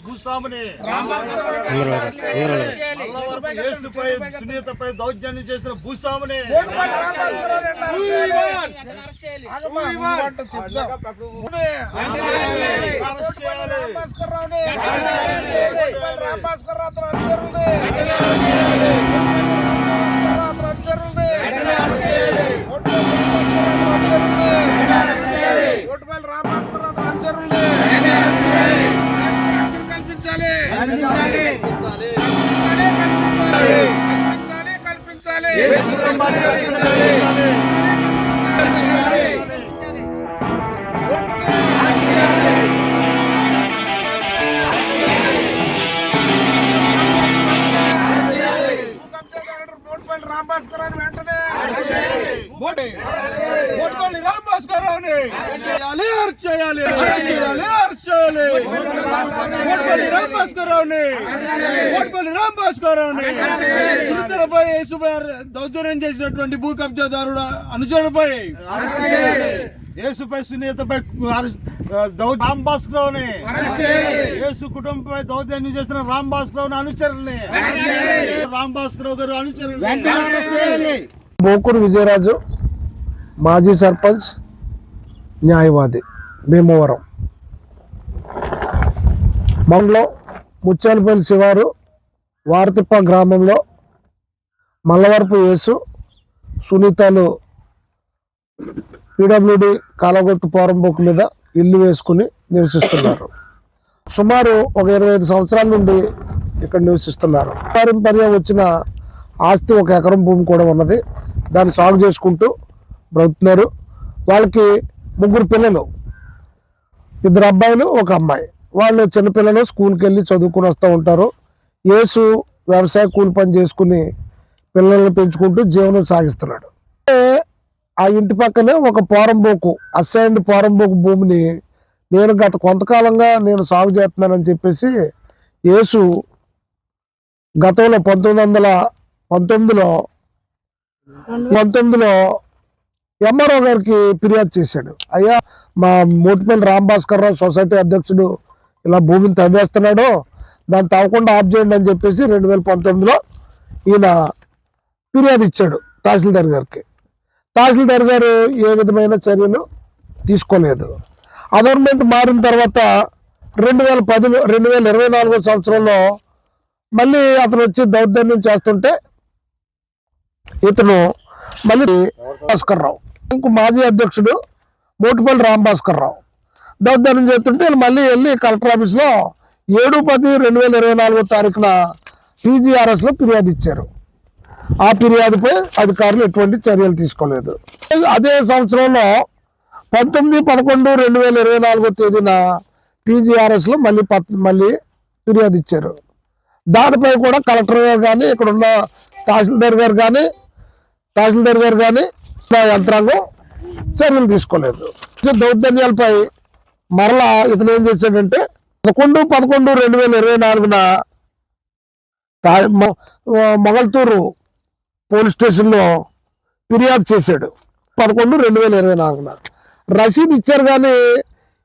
భూస్వామిని యేసుపై సునీతపై దౌర్జన్యం చేసిన భూస్వామిని దౌర్జన్యం చేసినటువంటి భూ కబ్జాదారుడు అనుచరుడిపై యేసుపై సునీతపై రామ్ భాస్కర్ని యేసు కుటుంబంపై దౌర్జన్యం చేసిన రామ్ భాస్కర్ అనుచరుల్ని రామ్ భాస్కర్ గారు అనుచరులు బోకూరు విజయరాజు మాజీ సర్పంచ్ న్యాయవాది భీమవరం మండలం ముత్యాలపల్లి శివారు వారతిప్ప గ్రామంలో మల్లవరపు యేసు సునీతలు పీడబ్ల్యూడి కాలగొట్టు పోరంబోకు మీద ఇల్లు వేసుకుని నివసిస్తున్నారు. సుమారు ఒక 25 సంవత్సరాల నుండి ఇక్కడ నివసిస్తున్నారు. పారంపర్యం వచ్చిన ఆస్తి 1 ఎకరం భూమి కూడా ఉన్నది. దాన్ని సాగు చేసుకుంటూ బ్రతుకుతున్నారు. వాళ్ళకి 3 పిల్లలు, 2 అబ్బాయిలు 1 అమ్మాయి. వాళ్ళు చిన్నపిల్లలు స్కూల్కి వెళ్ళి చదువుకుని వస్తూ ఉంటారు. యేసు వ్యవసాయ కూలి పని చేసుకుని పిల్లల్ని పెంచుకుంటూ జీవనం సాగిస్తున్నాడు. ఆ ఇంటి పక్కనే ఒక పోరంబోకు అసైన్డ్ పోరంబోకు భూమిని నేను గత కొంతకాలంగా నేను సాగు చేస్తున్నానని చెప్పేసి యేసు గతంలో 1919లో ఎంఆర్ఓ గారికి ఫిర్యాదు చేశాడు. అయ్యా, మా మోటిపల్లి రామ్ భాస్కర్ రావు సొసైటీ అధ్యక్షుడు ఇలా భూమిని తవ్వేస్తున్నాడు, దాన్ని తవ్వకుండా ఆఫ్ చేయండి అని చెప్పేసి 2019లో ఈయన ఫిర్యాదు ఇచ్చాడు తహసీల్దార్ గారికి. తహసీల్దార్ గారు ఏ విధమైన చర్యలు తీసుకోలేదు. గవర్నమెంట్ మారిన తర్వాత 2024 సంవత్సరంలో మళ్ళీ అతను వచ్చి దౌర్జన్యం చేస్తుంటే ఇతను మళ్ళీ భాస్కర్ రావు ఇంకో మాజీ అధ్యక్షుడు మోటిపల్లి రామ్ భాస్కర్ రావు దౌర్జన్యం చేస్తుంటే మళ్ళీ వెళ్ళి కలెక్టర్ ఆఫీస్లో 7/10/2024 పీజీఆర్ఎస్లో ఫిర్యాదు ఇచ్చారు. ఆ ఫిర్యాదుపై అధికారులు ఎటువంటి చర్యలు తీసుకోలేదు. అదే సంవత్సరంలో 19/11/2024 పీజీఆర్ఎస్లో మళ్ళీ ఫిర్యాదు ఇచ్చారు. దానిపై కూడా కలెక్టర్ గారు కానీ ఇక్కడ ఉన్న తహసీల్దార్ గారు కానీ యంత్రాంగం చర్యలు తీసుకోలేదు. దౌర్జన్యాలపై మరలా ఇతను ఏం చేశాడంటే 11/11/2024 మొగల్తూరు పోలీస్ స్టేషన్లో ఫిర్యాదు చేశాడు. 11/2024 రసీదు ఇచ్చారు కానీ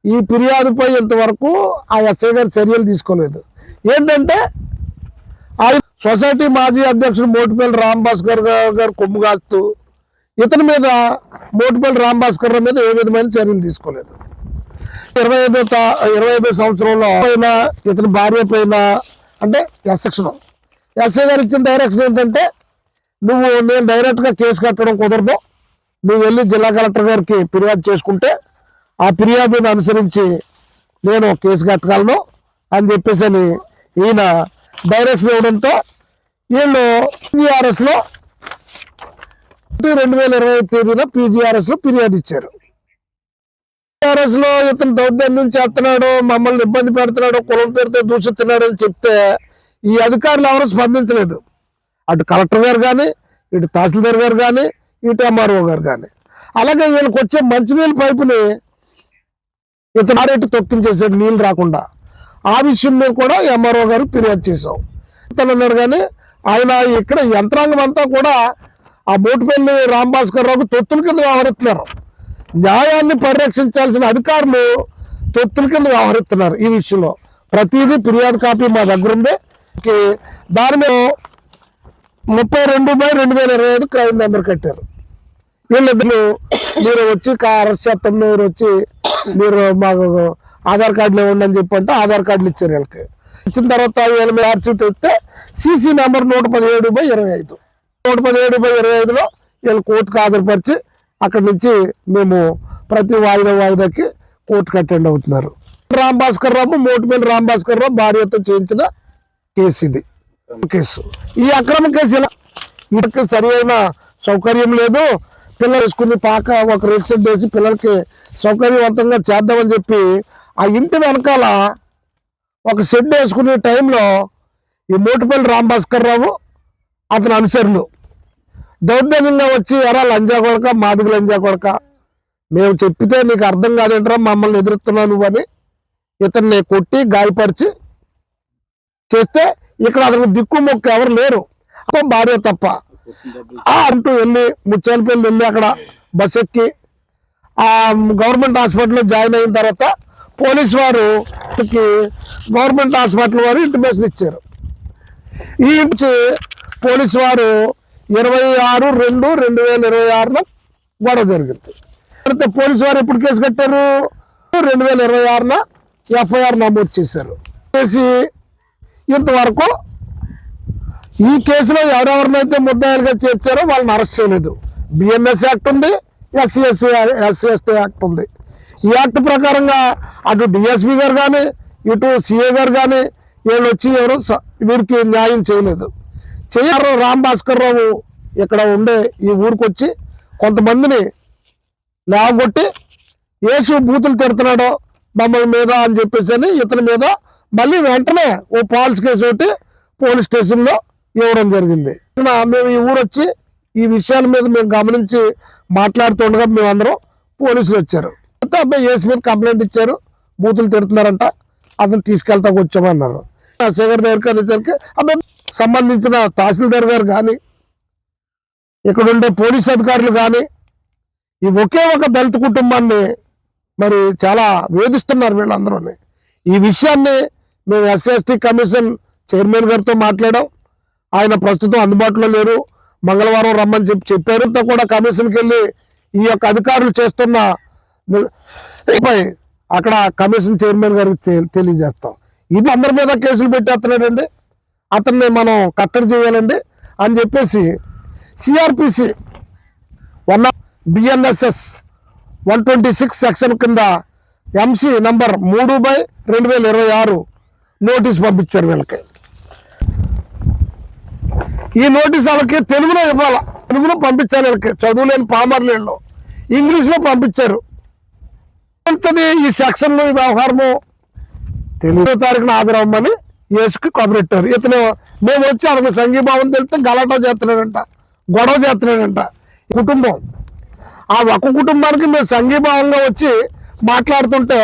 ఈ ఫిర్యాదుపై ఇంతవరకు ఆ ఎస్ఐ గారు చర్యలు తీసుకోలేదు. ఏంటంటే ఆయన సొసైటీ మాజీ అధ్యక్షుడు మోటిపల్లి రామ్ భాస్కర్ గారు కొమ్ము కాస్తూ ఇతని మీద మోటిపల్లి రామ్ భాస్కర్ మీద ఏ విధమైన చర్యలు తీసుకోలేదు. 25వ సంవత్సరంలో ఇతని భార్య పైన అంటే ఎస్ఐ గారు ఇచ్చిన డైరెక్షన్ ఏంటంటే నేను డైరెక్ట్గా కేసు కట్టడం కుదరదు, నువ్వు వెళ్ళి జిల్లా కలెక్టర్ గారికి ఫిర్యాదు చేసుకుంటే ఆ ఫిర్యాదుని అనుసరించి నేను కేసు కట్టగలను అని చెప్పేసి ఈయన డైరెక్షన్ ఇవ్వడంతో వీళ్ళు పీజీఆర్ఎస్లో 2020 పీజీఆర్ఎస్లో ఫిర్యాదు ఇచ్చారు. పీజీఆర్ఎస్లో ఇతను దౌర్జన్యం చేస్తున్నాడు, మమ్మల్ని ఇబ్బంది పెడుతున్నాడు, కులం పేరుతో దూషిస్తున్నాడు అని చెప్తే ఈ అధికారులు ఎవరు స్పందించలేదు. అటు కలెక్టర్ గారు కానీ, ఇటు తహసీల్దార్ గారు కానీ, ఇటు ఎంఆర్ఓ గారు కానీ. అలాగే వీళ్ళకి వచ్చే మంచినీళ్ళ పైపుని ఇతను ఆరెట్టు తొక్కించేసాడు నీళ్ళు రాకుండా. ఆ విషయం మీద కూడా ఎంఆర్ఓ గారు ఫిర్యాదు చేశాం. ఇతను అన్నాడు కానీ ఆయన ఇక్కడ యంత్రాంగం అంతా కూడా ఆ మోటిపల్లి రామ్ భాస్కర్ రావుకు తొత్తుల కింద వ్యవహరిస్తున్నారు. న్యాయాన్ని పరిరక్షించాల్సిన అధికారులు తొత్తుల కింద వ్యవహరిస్తున్నారు. ఈ విషయంలో ప్రతిదీ ఫిర్యాదు కాపీ మా దగ్గర ఉంది. దాని మీద 32/2025 క్రైమ్ నెంబర్ కట్టారు. వీళ్ళిద్దరు మీరు వచ్చి అరెస్ట్ చేస్తాం, మీరు వచ్చి మీరు మాకు ఆధార్ కార్డులు ఇవ్వండి అని చెప్పంటే ఆధార్ కార్డులు ఇచ్చారు. వీళ్ళకి ఇచ్చిన తర్వాత వీళ్ళ మీద ఆర్సీట్ ఇస్తే సీసీ నెంబర్ 117/25 117/25లో వీళ్ళు కోర్టుకు హాజరుపరిచి అక్కడి నుంచి మేము ప్రతి వాయిదాకి కోర్టుకు అటెండ్ అవుతున్నారు. రాంభాస్కర్ రావు, మోటుపల్లి రాంభాస్కర్ రావు భార్యతో చేయించిన కేసు ఇది. కేసు ఈ అక్రమ కేసు ఇలా వీటికి సరి అయిన సౌకర్యం లేదు. పిల్లలు వేసుకుని ఒక రేక్సెట్ వేసి పిల్లలకి సౌకర్యవంతంగా చేద్దామని చెప్పి ఆ ఇంటి వెనకాల ఒక షెడ్ వేసుకునే టైంలో ఈ మోటుపల్లి రాంభాస్కర్ రావు అతని అనుచరులు దౌర్జన్యంగా వచ్చి ఎరా లంజా కొడక, మాదిగ లంజా కొడక, మేము చెప్పితే నీకు అర్థం కాదేంట్రా, మమ్మల్ని ఎదురుస్తున్నావు నువ్వు అని ఇతన్ని కొట్టి గాయపరిచి చేస్తే ఇక్కడ అతనికి దిక్కు మొక్కు ఎవరు లేరు, అప్ప భార్య తప్ప అంటూ వెళ్ళి ముచ్చాలపల్లి వెళ్ళి అక్కడ బస్ ఎక్కి ఆ గవర్నమెంట్ హాస్పిటల్లో జాయిన్ అయిన తర్వాత పోలీసు వారు గవర్నమెంట్ హాస్పిటల్ వారు ఇంటిమేషన్ ఇచ్చారు. ఈ నుంచి పోలీసు వారు 26/2/2026 గొడవ జరిగింది. అయితే పోలీసు వారు ఎప్పుడు కేసు కట్టారు? 2026 FIR నమోదు చేశారు. చేసి ఇంతవరకు ఈ కేసులో ఎవరెవరినైతే ముద్దాయిలుగా చేర్చారో వాళ్ళని అరెస్ట్ చేయలేదు. BNS యాక్ట్ ఉంది, SC/ST యాక్ట్ ఉంది. ఈ యాక్ట్ ప్రకారంగా అటు DSP గారు కానీ ఇటు CA గారు కానీ వీళ్ళు వచ్చి ఎవరు వీరికి న్యాయం చేయలేదు. రాంభాస్కర్ రావు ఇక్కడ ఉండే ఈ ఊరికి వచ్చి కొంతమందిని లేవగొట్టి యేసు బూతులు తిడుతున్నాడో మమ్మల్ని మీద అని చెప్పేసి అని ఇతని మీద మళ్ళీ వెంటనే ఓ ఫాల్స్ కేసు ఒకటి పోలీస్ స్టేషన్లో ఇవ్వడం జరిగింది. మేము ఈ ఊరు వచ్చి ఈ విషయాల మీద మేము గమనించి మాట్లాడుతుండగా మేమందరం పోలీసులు వచ్చారు. అబ్బాయి యేసు మీద కంప్లైంట్ ఇచ్చారు, బూతులు తిడుతున్నారంట, అతను తీసుకెళ్తాకు వచ్చామన్నారు. శేఖర్ దగ్గరికి అనేసరికి అబ్బాయి సంబంధించిన తహసీల్దార్ గారు కానీ ఇక్కడ ఉండే పోలీస్ అధికారులు కానీ ఈ ఒకే ఒక దళిత కుటుంబాన్ని మరి చాలా వేధిస్తున్నారు వీళ్ళందరూ. ఈ విషయాన్ని మేము SC/ST కమిషన్ చైర్మన్ గారితో మాట్లాడాం. ఆయన ప్రస్తుతం అందుబాటులో లేరు, మంగళవారం రమ్మని చెప్పారు. కూడా కమిషన్కి వెళ్ళి ఈ యొక్క అధికారులు చేస్తున్న అక్కడ కమిషన్ చైర్మన్ గారికి తెలియజేస్తాం. ఇది అందరి మీద కేసులు పెట్టేస్తున్నాడండి, అతన్ని మనం కట్టడి చేయాలండి అని చెప్పేసి CRPC BNSS 126 సెక్షన్ కింద MC నంబర్ 3/2026 నోటీస్ పంపించారు వీళ్ళకి. ఈ నోటీస్ వాళ్ళకి తెలుగులో ఇవ్వాలి, తెలుగులో పంపించాలి. వీళ్ళకి చదువులేని పామర్లేళ్ళు ఇంగ్లీష్లో పంపించారు. ఈ సెక్షన్లో ఈ వ్యవహారము 9వ తారీఖున హాజరవ్వమని యేసుకి కబురెట్టారు. ఇతను మేము వచ్చి అతను సంఘీభావం తెలిస్తే గలాటా చేస్తున్నాడంట, గొడవ చేస్తున్నాడంట. కుటుంబం ఆ ఒక్క కుటుంబానికి మేము సంఘీభావంగా వచ్చి మాట్లాడుతుంటే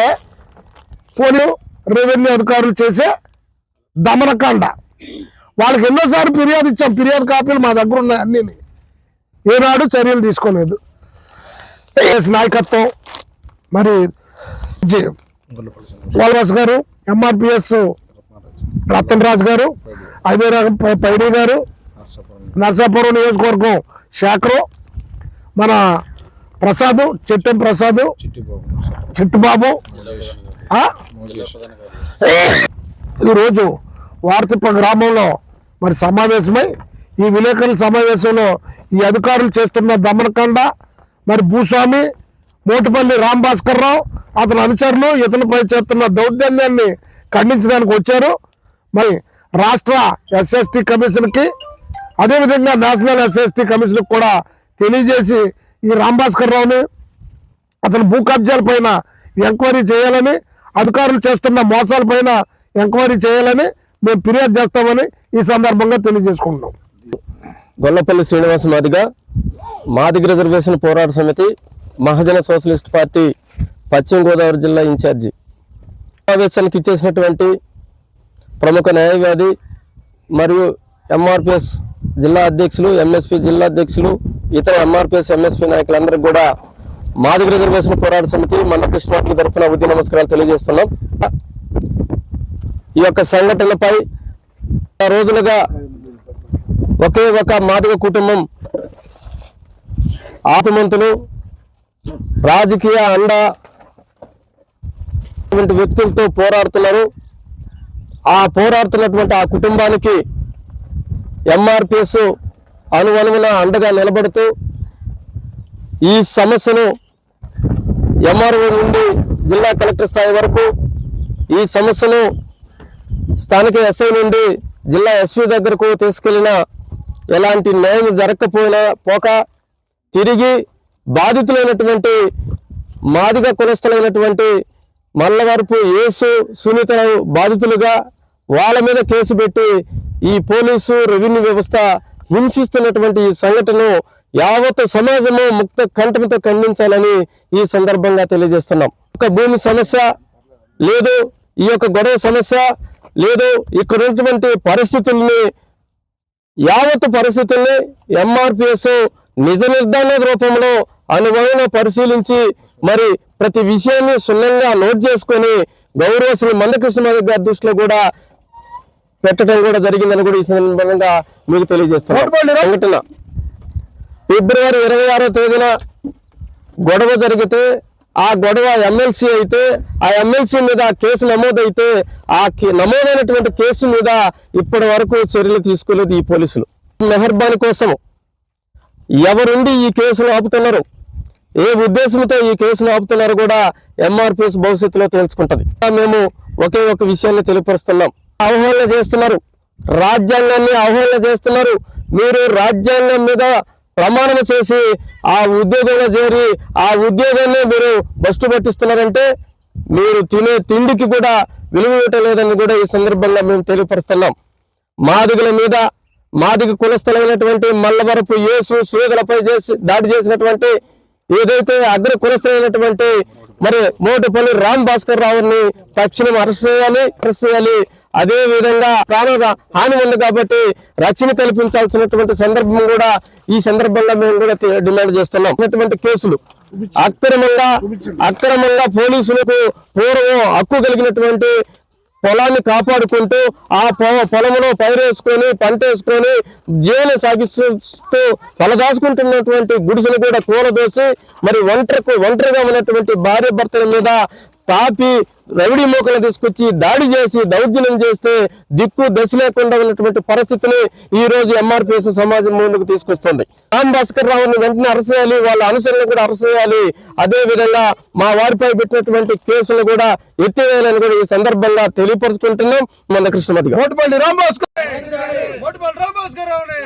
పోలీసు రెవెన్యూ అధికారులు చేసే దమనకాండ. వాళ్ళకి ఎన్నోసార్లు ఫిర్యాదు ఇచ్చాం, ఫిర్యాదు కాపీలు మా దగ్గర ఉన్నాయి అన్నీ. ఏనాడు చర్యలు తీసుకోలేదు. నాయకత్వం మరి గోల్వాస్ గారు, MRPS రతన్ రాజ్ గారు, అదే రకం పైడి గారు, నర్సాపురం నియోజకవర్గం శాఖరు మన ప్రసాద్, చెట్టెం ప్రసాద్, చిట్టుబాబు ఈరోజు వార్తిప్ప గ్రామంలో మరి సమావేశమై ఈ విలేకరుల సమావేశంలో ఈ అధికారులు చేస్తున్న దమనకాండ, మరి భూస్వామి మోటుపల్లి రాంభాస్కర్ రావు అతని అనుచరులు ఇతనిపై చేస్తున్న దౌర్జన్యాన్ని ఖండించడానికి వచ్చారు. మరి రాష్ట్ర SC/ST కమిషన్కి అదేవిధంగా నేషనల్ SC/ST కమిషన్కి కూడా తెలియజేసి ఈ రాంభాస్కర్ రావుని అతని భూ కబ్జాల పైన ఎంక్వైరీ చేయాలని, అధికారులు చేస్తున్న మోసాల పైన ఎంక్వైరీ చేయాలని మేము ఫిర్యాదు చేస్తామని ఈ సందర్భంగా తెలియజేసుకుంటున్నాం. గొల్లపల్లి శ్రీనివాస మాదిగ రిజర్వేషన్ పోరాట సమితి మహాజన సోషలిస్ట్ పార్టీ పశ్చిమ గోదావరి జిల్లా ఇన్ఛార్జి. సమావేశానికి ఇచ్చేసినటువంటి ప్రముఖ న్యాయవాది మరియు MRPS జిల్లా అధ్యక్షులు, MSP జిల్లా అధ్యక్షులు, ఇతర MRPS MSP నాయకులందరికీ కూడా మాదిగ రిజర్వేషన్ పోరాట సమితి మండకృష్ణ తరఫున ఉద్య నమస్కారాలు తెలియజేస్తున్నాం. ఈ యొక్క సంఘటనపై రోజులుగా ఒకే ఒక మాదిగ కుటుంబం ఆత్మంతులు రాజకీయ అండ వ్యక్తులతో పోరాడుతున్నారు. ఆ పోరాడుతున్నటువంటి ఆ కుటుంబానికి ఎంఆర్పిఎస్ అనువనువున అండగా నిలబడుతూ ఈ సమస్యను ఎంఆర్ఓ నుండి జిల్లా కలెక్టర్ స్థాయి వరకు ఈ సమస్యను స్థానిక ఎస్ఐ నుండి జిల్లా ఎస్పీ దగ్గరకు తీసుకెళ్లిన ఎలాంటి న్యాయం జరగకపోక తిరిగి బాధితులైనటువంటి మాదిగ కులస్తులైనటువంటి మల్లవరపు యేసు సునీత బాధితులుగా వాళ్ళ మీద కేసు పెట్టి ఈ పోలీసు రెవెన్యూ వ్యవస్థ హింసిస్తున్నటువంటి ఈ సంఘటనను యావత్ సమాజము ముక్త కంఠంతో ఖండించాలని ఈ సందర్భంగా తెలియజేస్తున్నాం. ఒక భూమి సమస్య లేదు, ఈ యొక్క గొడవ సమస్య లేదు, ఇక్కడ ఉన్నటువంటి పరిస్థితుల్ని యావత్ పరిస్థితుల్ని ఎంఆర్పిఎస్ నిజ నిర్ధారణ రూపంలో అనుభవం పరిశీలించి మరి ప్రతి విషయాన్ని సున్నంగా నోట్ చేసుకొని గౌరవశ్రీ మందకృష్ణమాదిగ గారి దృష్టిలో కూడా పెట్టడం కూడా జరిగిందని కూడా ఈ సందర్భంగా మీకు తెలియజేస్తున్నాం. సంఘటన ఫిబ్రవరి 26వ తేదీన గొడవ జరిగితే ఆ గొడవ ఎమ్మెల్సీ అయితే ఆ ఎమ్మెల్సీ మీద కేసు నమోదైతే ఆ నమోదైనటువంటి కేసు మీద ఇప్పటి వరకు చర్యలు తీసుకోలేదు ఈ పోలీసులు. మెహర్బానీ కోసం ఎవరుండి ఈ కేసును ఆపుతున్నారు, ఏ ఉద్దేశంతో ఈ కేసును ఆపుతున్నారో కూడా ఎంఆర్పిఎస్ భవిష్యత్తులో తెలుసుకుంటది. మేము ఒకే ఒక విషయాన్ని తెలియపరుస్తున్నాం. అవహేళన చేస్తున్నారు, రాజ్యాంగాన్ని అవహేళన చేస్తున్నారు. మీరు రాజ్యాంగం మీద ప్రమాణం చేసి ఆ ఉద్యోగంలో చేరి ఆ ఉద్యోగాన్ని మీరు బస్టు పట్టిస్తున్నారంటే మీరు తినే తిండికి కూడా విలువ ఇవ్వటం లేదని కూడా ఈ సందర్భంగా మేము తెలియపరుస్తున్నాం. మాదిగల మీద మాదిగ కులస్థులైనటువంటి మల్లవరపు యేసు సునీతలపై దాడి చేసినటువంటి ఏదైతే అగ్ర కులస్థులైనటువంటి మరి మోటుపల్లి రామ్ భాస్కర్ రావుని తక్షణం అరెస్ట్ చేయాలి. అదే విధంగా ప్రాణ హాని ఉంది కాబట్టి రక్షణ కల్పించాల్సినటువంటి సందర్భం కూడా ఈ సందర్భంగా మేము కూడా డిమాండ్ చేస్తున్నాం. కేసులు అక్రమంగా పోలీసులకు పూర్వం హక్కు కలిగినటువంటి పొలాన్ని కాపాడుకుంటూ ఆ పొలంలో పైరేసుకొని పంట వేసుకొని జీవనం సాగిస్తూ తలదాచుకుంటున్నటువంటి గుడిసెలు కూడా కూలదోసి మరి ఒంటరిగా ఉన్నటువంటి భార్య భర్తల మీద తాపి రవిడి మోకలు తీసుకొచ్చి దాడి చేసి దౌర్జన్యం చేస్తే దిక్కు దశ లేకుండా ఉన్నటువంటి పరిస్థితిని ఈ రోజు ఎంఆర్పిఎస్ సమాజం ముందుకు తీసుకొస్తుంది. రామ్ భాస్కర్ రావుని వెంటనే అరెస్ట్ చేయాలి, వాళ్ళ అనుసరణ కూడా అరెస్ట్ చేయాలి. అదే విధంగా మా వారిపై పెట్టినటువంటి కేసులు కూడా ఎత్తివేయాలని కూడా ఈ సందర్భంగా తెలియపరుచుకుంటున్నాం. మందకృష్ణమాదిగ మోటుపల్లి రామ్ భాస్కర్ రావుని